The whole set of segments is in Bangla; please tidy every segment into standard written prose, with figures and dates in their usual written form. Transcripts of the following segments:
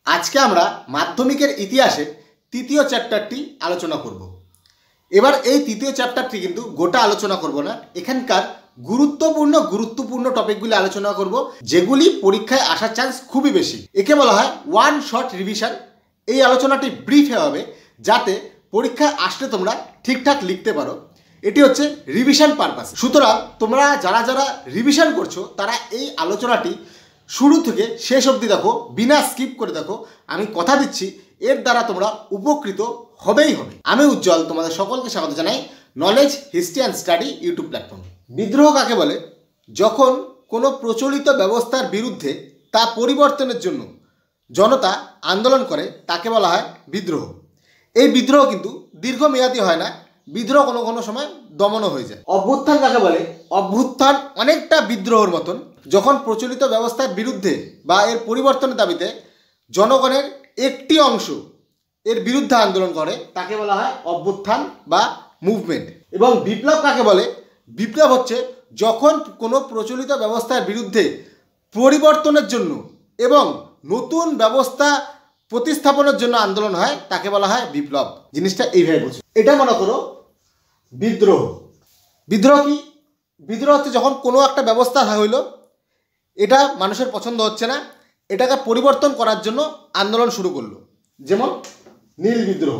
আজকে আমরা মাধ্যমিকের ইতিহাসে তৃতীয় চ্যাপ্টারটি আলোচনা করব। এবার এই তৃতীয় চ্যাপ্টারটি কিন্তু গোটা আলোচনা করব না, এখানকার গুরুত্বপূর্ণ টপিকগুলি আলোচনা করব যেগুলি পরীক্ষায় আসার চান্স খুবই বেশি। একে বলা হয় ওয়ান শর্ট রিভিশন। এই আলোচনাটি ব্রিফে হবে যাতে পরীক্ষায় আসলে তোমরা ঠিকঠাক লিখতে পারো। এটি হচ্ছে রিভিশন পারপাস। সুতরাং তোমরা যারা রিভিশন করছো তারা এই আলোচনাটি শুরু থেকে শেষ অবধি দেখো, বিনা স্কিপ করে দেখো। আমি কথা দিচ্ছি এর দ্বারা তোমরা উপকৃত হবেই হবে। আমি উজ্জ্বল তোমাদের সকলকে স্বাগত জানাই knowledge history and study YouTube প্ল্যাটফর্মে। বিদ্রোহ কাকে বলে? যখন কোনো প্রচলিত ব্যবস্থার বিরুদ্ধে তা পরিবর্তনের জন্য জনতা আন্দোলন করে তাকে বলা হয় বিদ্রোহ। এই বিদ্রোহ কিন্তু দীর্ঘমেয়াদী হয় না, বিদ্রোহ কোনো কোনো সময় দমনও হয়ে যায়। অভ্যুত্থান কাকে বলে? অভ্যুত্থান অনেকটা বিদ্রোহের মতন। যখন প্রচলিত ব্যবস্থার বিরুদ্ধে বা এর পরিবর্তনের দাবিতে জনগণের একটি অংশ এর বিরুদ্ধে আন্দোলন করে তাকে বলা হয় অভ্যুত্থান বা মুভমেন্ট। এবং বিপ্লব কাকে বলে? বিপ্লব হচ্ছে যখন কোনো প্রচলিত ব্যবস্থার বিরুদ্ধে পরিবর্তনের জন্য এবং নতুন ব্যবস্থা প্রতিস্থাপনের জন্য আন্দোলন হয় তাকে বলা হয় বিপ্লব। জিনিসটা এইভাবে বুঝো। এটা মনে করো বিদ্রোহ। বিদ্রোহ কি? বিদ্রোহ হচ্ছে যখন কোনো একটা ব্যবস্থা হইল, এটা মানুষের পছন্দ হচ্ছে না, এটাকে পরিবর্তন করার জন্য আন্দোলন শুরু করলো। যেমন নীল বিদ্রোহ,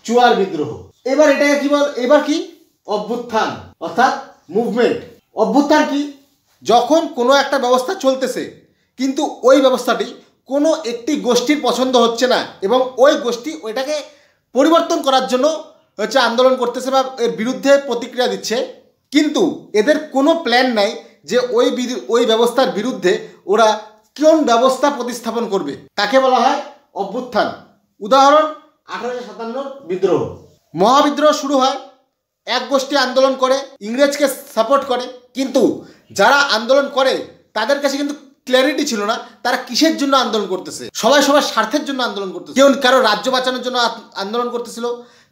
চুয়ার বিদ্রোহ। এবার এটাকে কি বল? এবার কি? অভ্যুত্থান অর্থাৎ মুভমেন্ট। অভ্যুত্থান কি? যখন কোনো একটা ব্যবস্থা চলতেছে কিন্তু ওই ব্যবস্থাটি কোনো একটি গোষ্ঠীর পছন্দ হচ্ছে না এবং ওই গোষ্ঠী ওইটাকে পরিবর্তন করার জন্য হচ্ছে আন্দোলন করতেছে বা এর বিরুদ্ধে প্রতিক্রিয়া দিচ্ছে, কিন্তু এদের কোনো প্ল্যান নাই যে ওই ব্যবস্থার বিরুদ্ধে ওরা কোন ব্যবস্থা প্রতিস্থাপন করবে। তাকে বলা হয় অভ্যুত্থান। উদাহরণ 1857 বিদ্রোহ। মহাবিদ্রোহ শুরু হয়, এক গোষ্ঠী আন্দোলন করে, ইংরেজকে সাপোর্ট করে, কিন্তু যারা আন্দোলন করে তাদের কাছে কিন্তু ক্ল্যারিটি ছিল না তারা কিসের জন্য আন্দোলন করতেছে। সবাই সবার স্বার্থের জন্য আন্দোলন করতেছে। কেউ কারো রাজ্য বাঁচানোর জন্য আন্দোলন করতেছিল,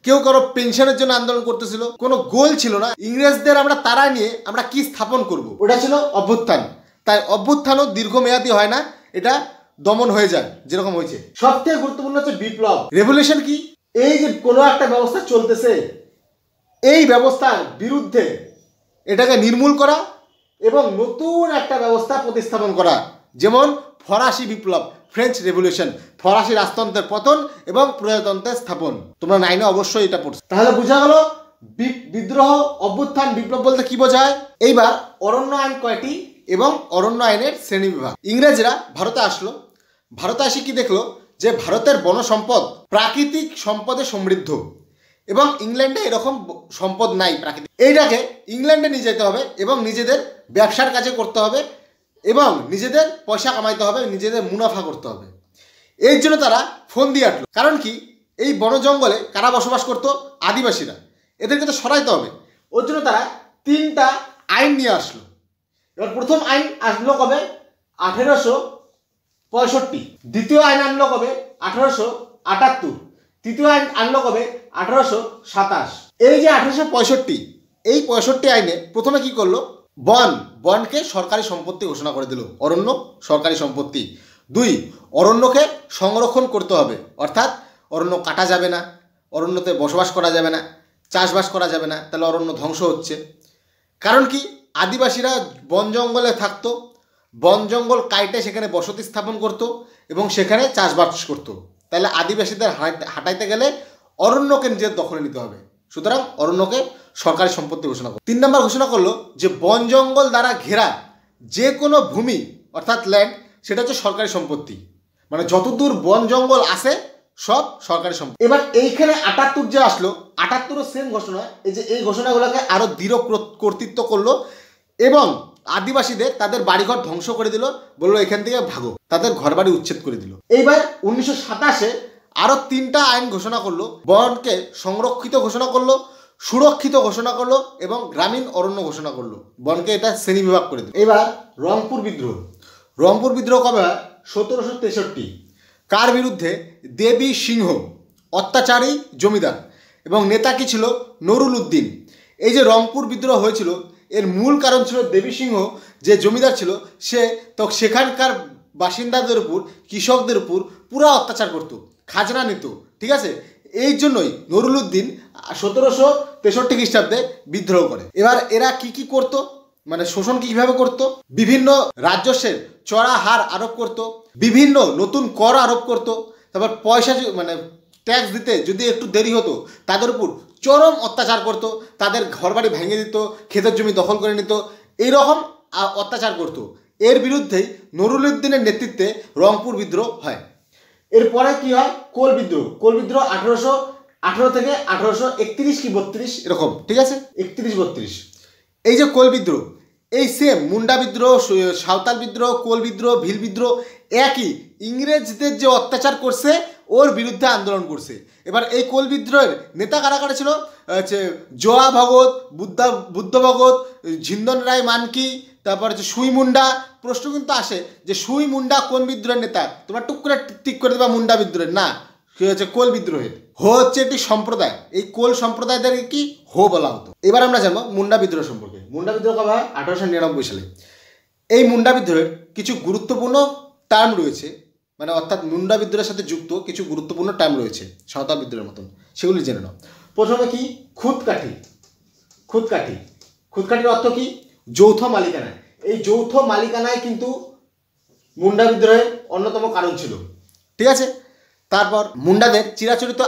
কেউ কারো পেনশনের জন্য আন্দোলন করতেছিল। কোনো গোল ছিল না ইংরেজদের আমরা তাড়াই নিয়ে আমরা কি স্থাপন করব। ওটা ছিল অভ্যুত্থান। তাই অভ্যুত্থানও দীর্ঘমেয়াদী হয় না, এটা দমন হয়ে যায় যেরকম হয়েছে। সবথেকে গুরুত্বপূর্ণ হচ্ছে বিপ্লব। রেভলিউশন কি? এই যে কোনো একটা ব্যবস্থা চলতেছে এই ব্যবস্থার বিরুদ্ধে এটাকে নির্মূল করা এবং নতুন একটা ব্যবস্থা প্রতিস্থাপন করা। যেমন ফরাসি বিপ্লব, ফ্রেঞ্চ রেভলিউশন, ফরাসি রাজতন্ত্রের পতন এবং প্রজাতন্ত্রের স্থাপন। তোমরা 9-এ অবশ্যই এটা পড়ছো। তাহলে বোঝা গেল বিদ্রোহ, অভ্যুত্থান, বিপ্লব বলতে কি বোঝায়। এইবার অরণ্য আইন কয়টি এবং অরণ্য আইনের শ্রেণীবিভাগ। ইংরেজরা ভারতে আসলো, ভারতে এসে কি দেখলো যে ভারতের বন সম্পদ প্রাকৃতিক সম্পদে সমৃদ্ধ এবং ইংল্যান্ডে এরকম সম্পদ নাই প্রাকৃতিক। এইটাকে ইংল্যান্ডে নিয়ে যেতে হবে এবং নিজেদের ব্যবসার কাজে করতে হবে এবং নিজেদের পয়সা কামাইতে হবে, নিজেদের মুনাফা করতে হবে। এই জন্য তারা ফোন দিয়ে আটলো। কারণ কি? এই বন জঙ্গলে কারা বসবাস করতো? আদিবাসীরা। এদেরকে তো সরাইতে হবে। ওর জন্য তারা 3টা আইন নিয়ে আসলো। এবার প্রথম আইন আসলো কবে? 1865। দ্বিতীয় আইন আনলো কবে? 1878। তৃতীয় আইন আনলো কবে? 1827। এই যে 1865, এই 65 আইনে প্রথমে কি করলো? বনকে সরকারি সম্পত্তি ঘোষণা করে দিল। অরণ্য সরকারি সম্পত্তি। 2, অরণ্যকে সংরক্ষণ করতে হবে, অর্থাৎ অরণ্য কাটা যাবে না, অরণ্যতে বসবাস করা যাবে না, চাষবাস করা যাবে না, তাহলে অরণ্য ধ্বংস হচ্ছে। কারণ কি? আদিবাসীরা বন জঙ্গলে থাকতো, বন জঙ্গল কাইটে সেখানে বসতি স্থাপন করত এবং সেখানে চাষবাস করতো। তাহলে আদিবাসীদের হাঁটাইতে গেলে অরণ্যকে নিজের দখলে নিতে হবে। সুতরাং অরণ্যকে সরকারি সম্পত্তি ঘোষণা করলো। 3 নম্বর ঘোষণা করলো যে বন জঙ্গল দ্বারা ঘেরা যে কোনো ভূমি অর্থাৎ ল্যান্ড সেটা হচ্ছে সরকারি সম্পত্তি। মানে যতদূর বন জঙ্গল আসে সব সরকারি সম্পত্তি। এবার এইখানে 78 যে আসলো, 78 সেম ঘোষণা। এই যে এই ঘোষণাগুলোকে আরো দৃঢ় কর্তৃত্ব করলো এবং আদিবাসীদের তাদের বাড়িঘর ধ্বংস করে দিল, বললো এখান থেকে ভাগো, তাদের ঘরবাড়ি উচ্ছেদ করে দিল। এইবার 1927-এ আরো 3টা আইন ঘোষণা করলো। বনকে সংরক্ষিত ঘোষণা করলো, সুরক্ষিত ঘোষণা করলো এবং গ্রামীণ অরণ্য ঘোষণা করলো। বনকে এটা শ্রেণীবিভাগ করে দিল। এবার রংপুর বিদ্রোহ। রংপুর বিদ্রোহ কবে হয়? 1763। কার বিরুদ্ধে? দেবী সিংহ, অত্যাচারী জমিদার, এবং নেতা কি ছিল? নুরুল উদ্দিন। এই যে রংপুর বিদ্রোহ হয়েছিল এর মূল কারণ ছিল দেবী সিংহ যে জমিদার ছিল সে তো সেখানকার বাসিন্দাদের উপর, কৃষকদের উপর পুরো অত্যাচার করতো, খাজনা নিত। ঠিক আছে, এই জন্যই নুরুল উদ্দিন 1763 খ্রিস্টাব্দে বিদ্রোহ করে। এবার এরা কি কি করতো, মানে শোষণ কিভাবে করতো, বিভিন্ন রাজস্বের চড়া হার আরোপ করতো, বিভিন্ন নতুন কর আরোপ করতো, তারপর পয়সা মানে ট্যাক্স দিতে যদি একটু দেরি হতো তাদের উপর চরম অত্যাচার করতো, তাদের ঘরবাড়ি ভেঙে দিত, ক্ষেতের জমি দখল করে নিত, এইরকম অত্যাচার করতো। এর বিরুদ্ধেই নুরুল উদ্দিনের নেতৃত্বে রংপুর বিদ্রোহ হয়। এরপরে কি হয়, কোল বিদ্রোহ। কোল বিদ্রোহ 1818 থেকে 1831 কি 32 এরকম, ঠিক আছে, 31-32। এই যে কোল বিদ্রোহ, এই সেম মুন্ডা বিদ্রোহ, সাঁওতাল বিদ্রোহ, কোল বিদ্রোহ, ভিল বিদ্রোহ একই, ইংরেজদের যে অত্যাচার করছে ওর বিরুদ্ধে আন্দোলন করছে। এবার এই কোল বিদ্রোহের নেতা কারা কারা ছিল, হচ্ছে জোয়া ভগত, বুদ্ধ ভগত, ঝিন্দন রায় মানকি, তারপর হচ্ছে সুই মুন্ডা। প্রশ্ন কিন্তু আসে যে সুই মুন্ডা কোন বিদ্রোহের নেতা, তোমরা টুক করে টিক করে দেবা মুন্ডা বিদ্রোহের, না, সে হচ্ছে কোল বিদ্রোহের। হো হচ্ছে একটি সম্প্রদায়, এই কোল সম্প্রদায়দেরকে কি হো বলা হতো। এবার আমরা জানবো মুন্ডা বিদ্রোহ সম্পর্কে। মুন্ডা বিদ্রোহ কবে হয়, 1899 সালে। এই মুন্ডা বিদ্রোহের কিছু গুরুত্বপূর্ণ টার্ম রয়েছে, মানে অর্থাৎ মুন্ডা বিদ্রোহের সাথে যুক্ত কিছু গুরুত্বপূর্ণ টার্ম রয়েছে সাঁওতাল বিদ্রোহের মতন, সেগুলি জেনে নাও। প্রথমে কি, খুদকাঠি। খুদকাঠি, খুদকাঠির অর্থ কি, যৌথ মালিকানায়। এই যৌথ মালিকানায় কিন্তু মুন্ডা বিদ্রোহের অন্যতম কারণ ছিল। ঠিক আছে, তারপর মুন্ডাদের চিরাচরিত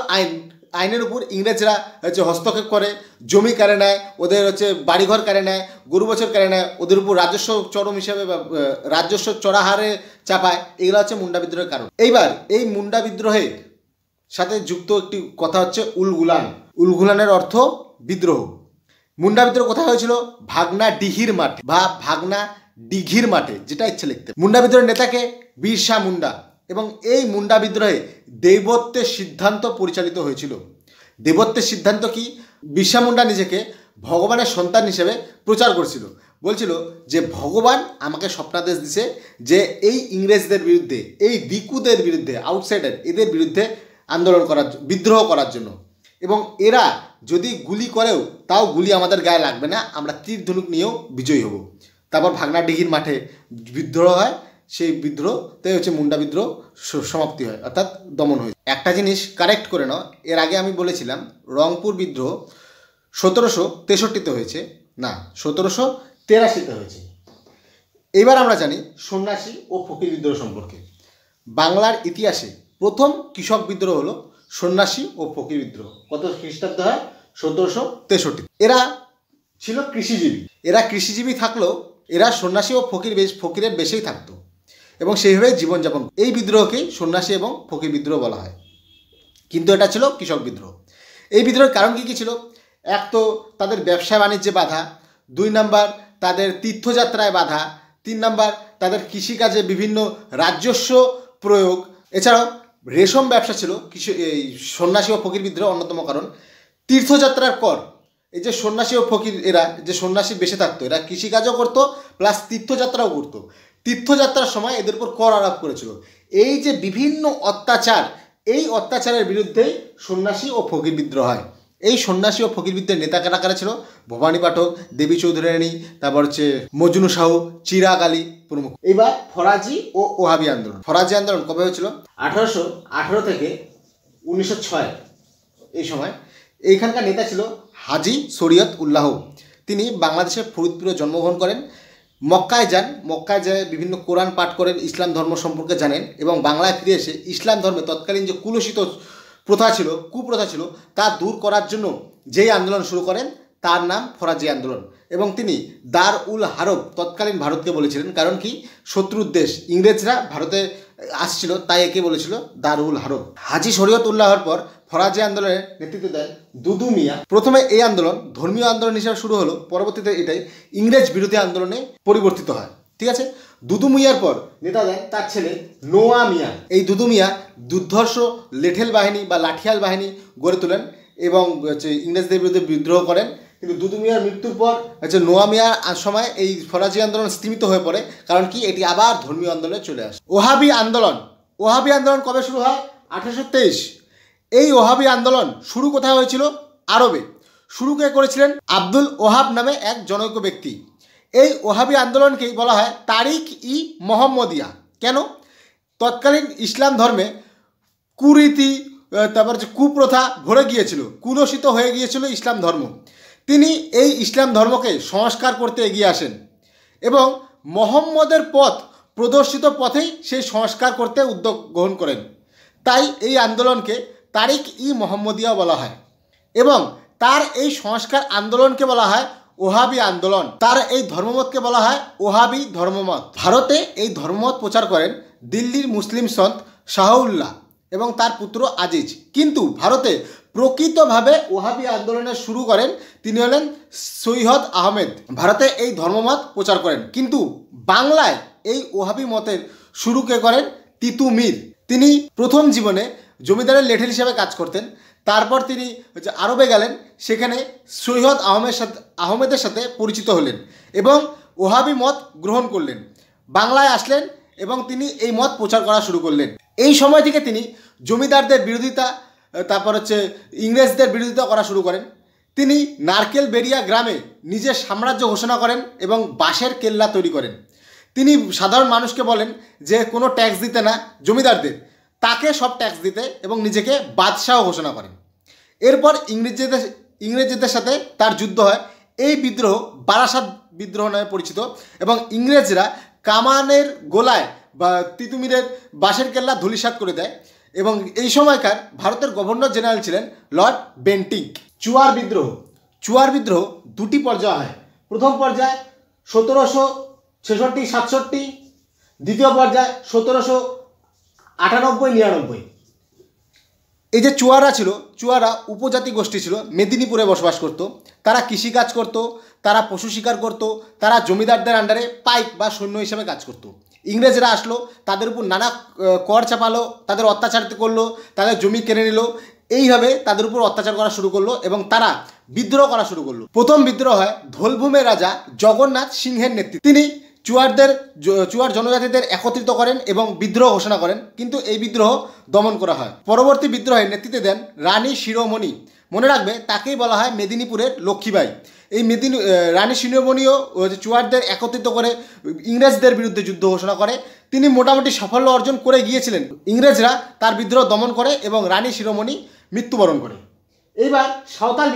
আইনের উপর ইংরেজরা হচ্ছে হস্তক্ষেপ করে, জমি কেড়ে নেয়, ওদের হচ্ছে বাড়িঘর কেড়ে নেয়, গরু বছর কেড়ে নেয়, ওদের উপর রাজস্ব চরম হিসেবে রাজস্ব চড়া হারে চাপায়। এগুলো হচ্ছে মুন্ডা বিদ্রোহের কারণ। এইবার এই মুন্ডা বিদ্রোহের সাথে যুক্ত একটি কথা হচ্ছে উলগুলান। উলগুলানের অর্থ বিদ্রোহ। মুন্ডা বিদ্রোহ কোথায় হয়েছিল, ভাগনা ডিহির মাঠে বা ভাগনা ডিঘির মাঠে, যেটা ইচ্ছে লিখতে। মুন্ডা বিদ্রোহের নেতাকে বিরসা মুন্ডা। এবং এই মুন্ডা বিদ্রোহে দেবত্বের সিদ্ধান্ত পরিচালিত হয়েছিল। দেবত্বের সিদ্ধান্ত কি, বিরসা মুন্ডা নিজেকে ভগবানের সন্তান হিসেবে প্রচার করছিল, বলছিল যে ভগবান আমাকে স্বপ্নাদেশ দিছে যে এই ইংরেজদের বিরুদ্ধে, এই দিকুদের বিরুদ্ধে, আউটসাইডার, এদের বিরুদ্ধে আন্দোলন করার, বিদ্রোহ করার জন্য। এবং এরা যদি গুলি করেও তাও গুলি আমাদের গায়ে লাগবে না, আমরা তীর ধনুক নিয়েও বিজয়ী হব। তারপর ভাগনা ডিঘির মাঠে বিদ্রোহ হয়, সেই বিদ্রোহতে হচ্ছে মুন্ডা বিদ্রোহ সমাপ্তি হয়, অর্থাৎ দমন হয়। একটা জিনিস কারেক্ট করে নাও, এর আগে আমি বলেছিলাম রংপুর বিদ্রোহ 1763-তে হয়েছে, না 1783-তে হয়েছে। এবার আমরা জানি সন্ন্যাসী ও ফকির বিদ্রোহ সম্পর্কে। বাংলার ইতিহাসে প্রথম কৃষক বিদ্রোহ হলো সন্ন্যাসী ও ফকির বিদ্রোহ। কত খ্রিস্টাব্দে হয়, 1763। এরা ছিল কৃষিজীবী। এরা কৃষিজীবী থাকলেও এরা সন্ন্যাসী ও ফকিরের বেশেই থাকতো এবং সেইভাবে জীবনযাপন। এই বিদ্রোহকেই সন্ন্যাসী এবং ফকির বিদ্রোহ বলা হয়, কিন্তু এটা ছিল কৃষক বিদ্রোহ। এই বিদ্রোহের কারণ কী কী ছিল, এক তো তাদের ব্যবসা বাণিজ্যে বাধা, 2 নম্বর তাদের তীর্থযাত্রায় বাধা, 3 নম্বর তাদের কৃষিকাজে বিভিন্ন রাজস্ব প্রয়োগ, এছাড়াও রেশম ব্যবসা ছিল এই সন্ন্যাসী ও ফকির বিদ্রোহ অন্যতম কারণ। তীর্থযাত্রার কর, এই যে সন্ন্যাসী ও ফকির এরা যে সন্ন্যাসী বেশি থাকতো, এরা কৃষিকাজও করতো প্লাস তীর্থযাত্রাও করতো। তীর্থযাত্রার সময় এদের উপর কর আরোপ করেছিল। এই যে বিভিন্ন অত্যাচার, এই অত্যাচারের বিরুদ্ধেই সন্ন্যাসী ও ফকির বিদ্রোহ হয়। এই সন্ন্যাসী ও ফকির বিদ্রোহের নেতা কারা কারা ছিল, ভবানী পাঠক, দেবী চৌধুরী রানী, তারপর হচ্ছে মজনু সাহু, চিরাগ আলী প্রমুখ। এবার ফরাজি ও ওহাবি আন্দোলন। ফরাজি আন্দোলন কবে হয়েছিল, 1818 থেকে 1906 এই সময়। এইখানকার নেতা ছিল হাজি শরীয়ত উল্লাহ। তিনি বাংলাদেশের ফরিদপুরে জন্মগ্রহণ করেন। মক্কায় যান, মক্কায় যায় বিভিন্ন কোরআন পাঠ করেন, ইসলাম ধর্ম সম্পর্কে জানেন এবং বাংলায় ফিরে এসে ইসলাম ধর্মে তৎকালীন যে কুলুষিত প্রথা ছিল, কুপ্রথা ছিল, তা দূর করার জন্য যেই আন্দোলন শুরু করেন তার নাম ফরাজি আন্দোলন। এবং তিনি দার উল হারব তৎকালীন ভারতকে বলেছিলেন, কারণ কি শত্রুর দেশ ইংরেজরা ভারতে আসছিল, তাই একে বলেছিল দার উল হারব। হাজি শরীয়ত উল্লাহর পর ফরাজি আন্দোলনের নেতৃত্ব দেন দুদু মিয়া। প্রথমে এই আন্দোলন ধর্মীয় আন্দোলন হিসেবে শুরু হলো, পরবর্তীতে এটাই ইংরেজ বিরোধী আন্দোলনে পরিবর্তিত হয়। ঠিক আছে, দুদু মিয়ার পর নেতা দেন তার ছেলে নোয়া মিয়া। এই দুদু মিয়া দুর্ধর্ষ লেঠেল বাহিনী বা লাঠিয়াল বাহিনী গড়ে তোলেন এবং হচ্ছে ইংরেজদের বিরুদ্ধে বিদ্রোহ করেন। কিন্তু দুদু মিয়ার মৃত্যুর পর হচ্ছে নোয়া মিয়ার সময় এই ফরাজি আন্দোলন স্তীমিত হয়ে পড়ে, কারণ কি এটি আবার ধর্মীয় আন্দোলনে চলে আসে। ওহাবি আন্দোলন। ওহাবি আন্দোলন কবে শুরু হয়, 1823। এই ওহাবি আন্দোলন শুরু কোথায় হয়েছিল, আরবে। শুরু কে করেছিলেন, আব্দুল ওহাব নামে এক জনৈক ব্যক্তি। এই ওহাবি আন্দোলনকেই বলা হয় তারিখ ই মোহাম্মদিয়া। কেন, তৎকালীন ইসলাম ধর্মে কুরীতি, তারপর হচ্ছে কুপ্রথা ভরে গিয়েছিল, কুলসিত হয়ে গিয়েছিল ইসলাম ধর্ম। তিনি এই ইসলাম ধর্মকে সংস্কার করতে এগিয়ে আসেন এবং মোহাম্মদের পথ প্রদর্শিত পথেই সেই সংস্কার করতে উদ্যোগ গ্রহণ করেন। তাই এই আন্দোলনকে তারিক ই মোহাম্মদিয়া বলা হয় এবং তার এই সংস্কার আন্দোলনকে বলা হয় ওহাবি আন্দোলন। তার এই ধর্মমতকে বলা হয় ওহাবি ধর্মমত। ভারতে এই ধর্মমত প্রচার করেন দিল্লির মুসলিম সন্ত শাহউল্লাহ এবং তার পুত্র আজিজ। কিন্তু ভারতে প্রকৃতভাবে ওহাবি আন্দোলনের শুরু করেন তিনি হলেন সৈয়দ আহমেদ। ভারতে এই ধর্মমত প্রচার করেন, কিন্তু বাংলায় এই ওহাবি মতের শুরু কে করেন তিতু মীর। তিনি প্রথম জীবনে জমিদারের লেঠেল হিসেবে কাজ করতেন। তারপর তিনি আরবে গেলেন, সেখানে সৈয়দ আহমেদের সাথে পরিচিত হলেন এবং ওহাবি মত গ্রহণ করলেন। বাংলায় আসলেন এবং তিনি এই মত প্রচার করা শুরু করলেন। এই সময় থেকে তিনি জমিদারদের বিরোধিতা, তারপর হচ্ছে ইংরেজদের বিরোধিতা করা শুরু করেন। তিনি নারকেল বেরিয়া গ্রামে নিজের সাম্রাজ্য ঘোষণা করেন এবং বাঁশের কেল্লা তৈরি করেন। তিনি সাধারণ মানুষকে বলেন যে কোনো ট্যাক্স দিতে না জমিদারদের, তাকে সব ট্যাক্স দিতে, এবং নিজেকে বাদশাহ ঘোষণা করেন। এরপর ইংরেজদের সাথে তার যুদ্ধ হয়। এই বিদ্রোহ বারাসাত বিদ্রোহ নামে পরিচিত এবং ইংরেজরা কামানের গোলায় বা তিতুমিরের বাঁশের কেল্লা ধূলিসাৎ করে দেয় এবং এই সময়কার ভারতের গভর্নর জেনারেল ছিলেন লর্ড বেন্টিঙ্ক। চুয়ার বিদ্রোহ দুটি পর্যায়ে হয়। প্রথম পর্যায়ে 1766-67, দ্বিতীয় পর্যায়ে 1798-99। এই যে চুয়ারা ছিল, চুয়ারা উপজাতি গোষ্ঠী ছিল, মেদিনীপুরে বসবাস করত। তারা কৃষিকাজ করত, তারা পশু শিকার করত, তারা জমিদারদের আন্ডারে পাইক বা সৈন্য হিসেবে কাজ করত। ইংরেজরা আসলো, তাদের উপর নানা কর চাপালো, তাদের অত্যাচার করলো, তাদের জমি কেড়ে নিল, এইভাবে তাদের উপর অত্যাচার করা শুরু করলো এবং তারা বিদ্রোহ করা শুরু করলো। প্রথম বিদ্রোহ হয় ধোলভূমের রাজা জগন্নাথ সিংহের নেতৃত্বে। তিনি চুয়ার জনজাতিদের একত্রিত করেন এবং বিদ্রোহ ঘোষণা করেন, কিন্তু এই বিদ্রোহ দমন করা হয়। পরবর্তী বিদ্রোহের নেতৃত্ব দেন রানী শিরোমণি। মনে রাখবে, তাকেই বলা হয় মেদিনীপুরের লক্ষ্মীবাই। এই রানী শিরোমণিও চুয়ারদের একত্রিত করে ইংরেজদের বিরুদ্ধে যুদ্ধ ঘোষণা করে। তিনি মোটামুটি সাফল্য অর্জন করে গিয়েছিলেন। ইংরেজরা তার বিদ্রোহ দমন করে এবং রানী শিরোমণি মৃত্যুবরণ করে। এইবার সাঁওতাল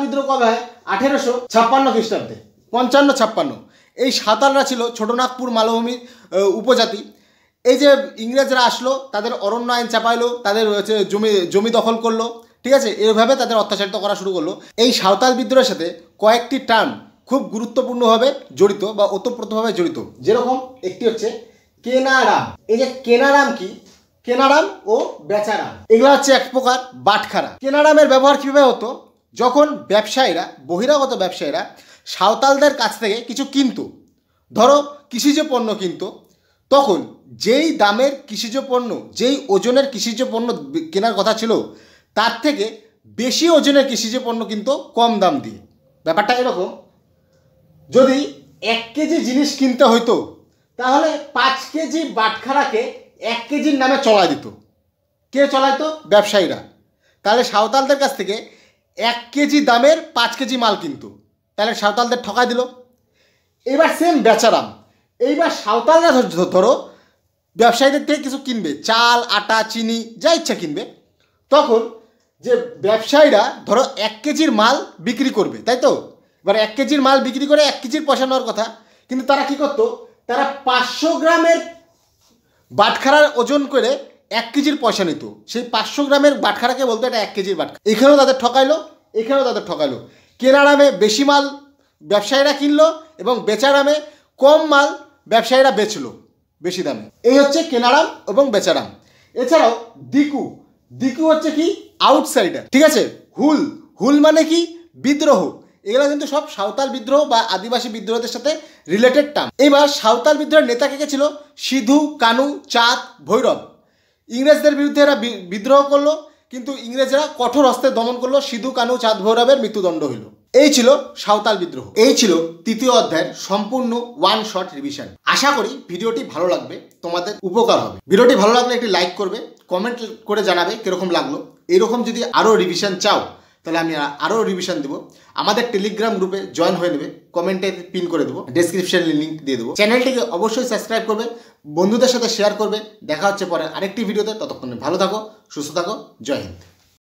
বিদ্রোহ কবে হয়? 1856 খ্রিস্টাব্দে, 55-56। এই সাঁওতালরা ছিল ছোটনাগপুর মালভূমির উপজাতি। এই যে ইংরেজরা আসলো, তাদের অরণ্য আইন চাপাইলো, তাদের জমি দখল করলো, ঠিক আছে, এইভাবে তাদের অত্যাচারিত করা শুরু করলো। এই সাঁওতাল বিদ্রোহের সাথে কয়েকটি টার্ম খুব গুরুত্বপূর্ণভাবে জড়িত বা ওতপ্রোতভাবে জড়িত, যেরকম একটি হচ্ছে কেনারাম। এই যে কেনারাম কি? কেনারাম ও বেচারাম, এগুলো হচ্ছে এক প্রকার বাটখারা। কেনারামের ব্যবহার কীভাবে হতো? যখন ব্যবসায়ীরা, বহিরাগত ব্যবসায়ীরা সাঁওতালদের কাছ থেকে কিছু কিনতো, ধরো কৃষিজ পণ্য কিনতো, তখন যেই দামের কৃষিজ পণ্য, যেই ওজনের কৃষিজ পণ্য কেনার কথা ছিল, তার থেকে বেশি ওজনের কৃষিজ পণ্য কিন্তু কম দাম দিয়ে। ব্যাপারটা এরকম, যদি 1 কেজি জিনিস কিনতে হইতো, তাহলে 5 কেজি বাটখারাকে 1 কেজির নামে চলাই দিত। কে চলাইতো? ব্যবসায়ীরা। তাহলে সাঁওতালদের কাছ থেকে 1 কেজি দামের 5 কেজি মাল কিনতো, তাহলে সাঁওতালদের ঠকাই দিল। এবার সেম বেচারাম। এইবার সাঁওতালরা ধরো ব্যবসায়ীদের থেকে কিছু কিনবে, চাল, আটা, চিনি, যা ইচ্ছা কিনবে। তখন যে ব্যবসায়ীরা ধরো 1 কেজির মাল বিক্রি করবে, তাই তো? এবার 1 কেজির মাল বিক্রি করে 1 কেজির পয়সা নেওয়ার কথা, কিন্তু তারা কি করতো? তারা 500 গ্রামের বাটখারার ওজন করে 1 কেজির পয়সা নিত। সেই 500 গ্রামের বাটখারাকে বলতো এটা 1 কেজির বাটখারা। এখানেও তাদের ঠকাইলো, এখানেও তাদের ঠকাইলো। কেনারামে বেশি মাল ব্যবসায়ীরা কিনলো এবং বেচারামে কম মাল ব্যবসায়ীরা বেচলো বেশি দামে। এই হচ্ছে কেনারাম এবং বেচারাম। এছাড়াও দিকু হচ্ছে কি? আউটসাইডার, ঠিক আছে। হুল মানে কি? বিদ্রোহ। এগুলো কিন্তু সব সাঁওতাল বিদ্রোহ বা আদিবাসী বিদ্রোহদের সাথে রিলেটেড টার্ম। এবার সাঁওতাল বিদ্রোহের নেতা কে ছিল? সিধু, কানু, চাঁদ, ভৈরব। ইংরেজদের বিরুদ্ধে এরা বিদ্রোহ করলো, কিন্তু ইংরেজরা কঠোর হস্তে দমন করলো। সিধু, কানু, চাঁদ, ভৈরবের মৃত্যুদণ্ড হইল। এই ছিল সাঁওতাল বিদ্রোহ। এই ছিল তৃতীয় অধ্যায়ের সম্পূর্ণ ওয়ান শট রিভিশন। আশা করি ভিডিওটি ভালো লাগবে, তোমাদের উপকার হবে। ভিডিওটি ভালো লাগলে একটি লাইক করবে, কমেন্ট করে জানাবে কিরকম লাগলো। এরকম যদি আরও রিভিশন চাও, তাহলে আমি আরও রিভিশন দেবো। আমাদের টেলিগ্রাম গ্রুপে জয়েন হয়ে নেবে, কমেন্টে পিন করে দেবো, ডেসক্রিপশনে লিঙ্ক দিয়ে দেবো। চ্যানেলটিকে অবশ্যই সাবস্ক্রাইব করবে, বন্ধুদের সাথে শেয়ার করবে। দেখা হচ্ছে পরে আরেকটি ভিডিওতে। ততক্ষণে ভালো থাকো, সুস্থ থাকো। জয় হিন্দ।